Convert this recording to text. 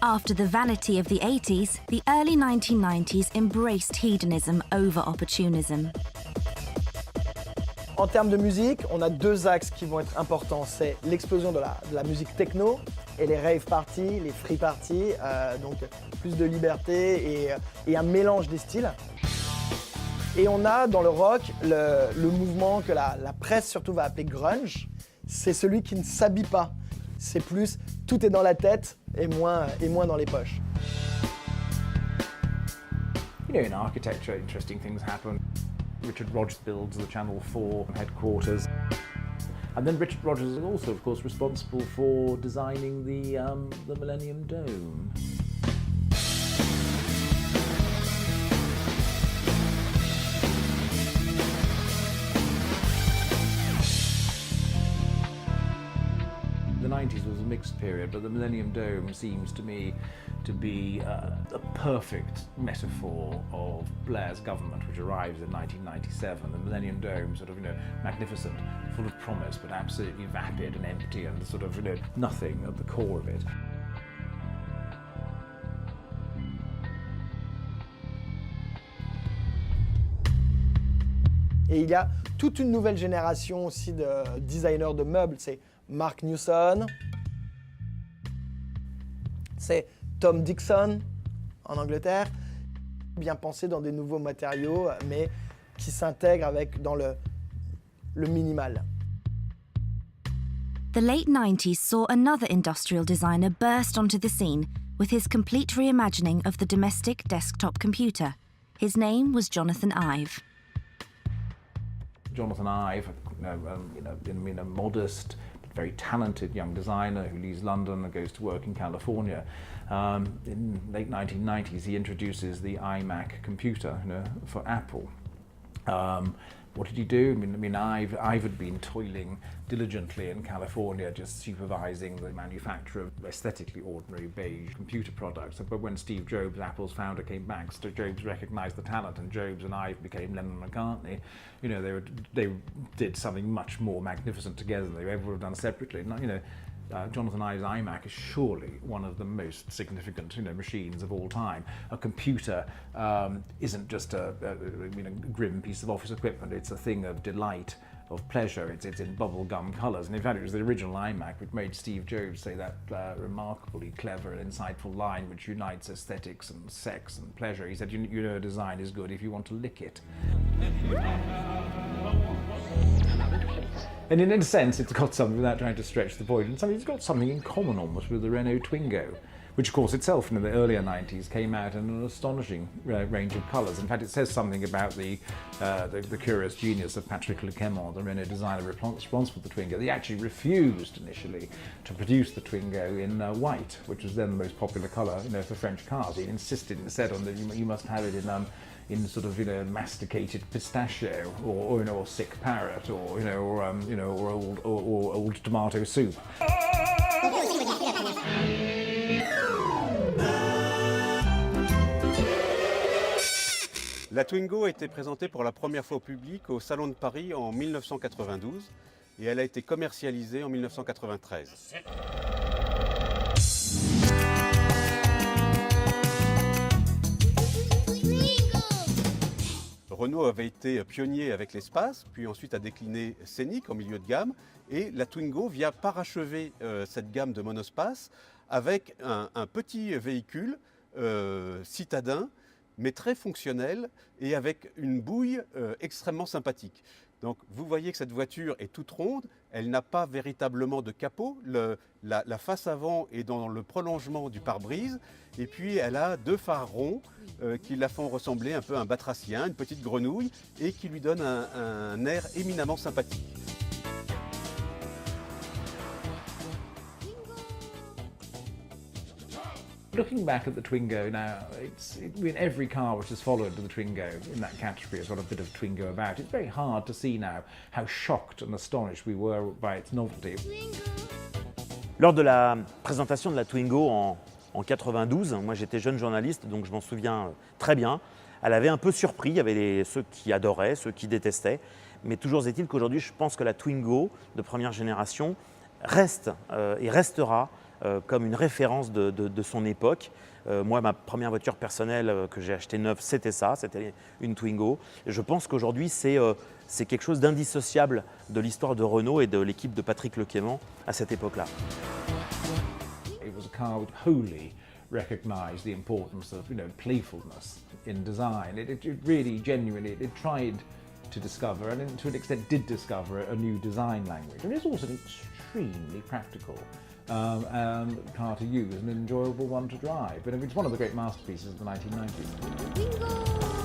After the vanity of the 80s, the early 1990s embraced hedonism over opportunism. En termes de musique, on a deux axes qui vont être importants. C'est l'explosion de la musique techno et les rave parties, les free parties, donc plus de liberté et un mélange des styles. Et on a dans le rock le mouvement que la presse surtout va appeler grunge. C'est celui qui ne s'habille pas. C'est plus tout est dans la tête et moins dans les poches. You know, in architecture, interesting things happen. Richard Rogers builds the Channel 4 headquarters. And then Richard Rogers is also, of course, responsible for designing the Millennium Dome. The 90s was a mixed period, but the Millennium Dome seems to me to be a perfect metaphor of Blair's government, which arrives in 1997. The Millennium Dome, sort of, magnificent, full of promise, but absolutely vapid and empty, and sort of, nothing at the core of it. Et il y a toute une nouvelle génération aussi de designers de meubles. C'est Mark Newson, c'est Tom Dixon en Angleterre, bien pensé dans des nouveaux matériaux, mais qui s'intègrent dans le minimal. The late 90s saw another industrial designer burst onto the scene with his complete reimagining of the domestic desktop computer. His name was Jonathan Ive. Jonathan Ive, a modest but very talented young designer who leaves London and goes to work in California. In late 1990s, he introduces the iMac computer, for Apple. What did he do? Ive had been toiling diligently in California, just supervising the manufacture of aesthetically ordinary beige computer products. But when Steve Jobs, Apple's founder, came back, Jobs recognized the talent, and Jobs and Ive became Lennon and McCartney. They did something much more magnificent together than they ever would have done separately. Jonathan Ive's iMac is surely one of the most significant machines of all time. A computer isn't just a grim piece of office equipment, it's a thing of delight, of pleasure. It's in bubblegum colours, and in fact it was the original iMac which made Steve Jobs say that remarkably clever and insightful line which unites aesthetics and sex and pleasure. He said, a design is good if you want to lick it. And in a sense, it's got something, without trying to stretch the point, it's got something in common almost with the Renault Twingo, which of course itself in the earlier 90s came out in an astonishing range of colours. In fact, it says something about the curious genius of Patrick Lequemont, the Renault designer responsible for the Twingo. He actually refused initially to produce the Twingo in white, which was then the most popular colour for French cars. He insisted instead on that you must have it in sort of masticated pistachio or sick parrot or old tomato soup. La Twingo a été présentée pour la première fois au public au Salon de Paris en 1992 et elle a été commercialisée en 1993. Renault avait été pionnier avec l'espace, puis ensuite a décliné Scénic en milieu de gamme, et la Twingo vient parachever cette gamme de monospace avec un petit véhicule citadin, mais très fonctionnel et avec une bouille extrêmement sympathique. Donc vous voyez que cette voiture est toute ronde, elle n'a pas véritablement de capot, la face avant est dans le prolongement du pare-brise, et puis elle a deux phares ronds qui la font ressembler un peu à un batracien, une petite grenouille, et qui lui donnent un air éminemment sympathique. Looking back at the Twingo now, every car which has followed the Twingo in that category has got a bit of Twingo about. It's very hard to see now how shocked and astonished we were by its novelty. Lors de la présentation de la Twingo en 92, moi j'étais jeune journaliste, donc je m'en souviens très bien. Elle avait un peu surpris, il y avait ceux qui adoraient, ceux qui détestaient. Mais toujours est-il qu'aujourd'hui, je pense que la Twingo de première génération reste et restera comme une référence de son époque. Moi, ma première voiture personnelle que j'ai achetée neuve, c'était ça, c'était une Twingo. Et je pense qu'aujourd'hui, c'est quelque chose d'indissociable de l'histoire de Renault et de l'équipe de Patrick Lequément à cette époque-là. It was a car which wholly recognised the importance of, playfulness in design. It really, genuinely, it tried to discover, and to an extent did discover, a new design language. And it's also an extremely practical car to use, and an enjoyable one to drive. But it's one of the great masterpieces of the 1990s. Bingo!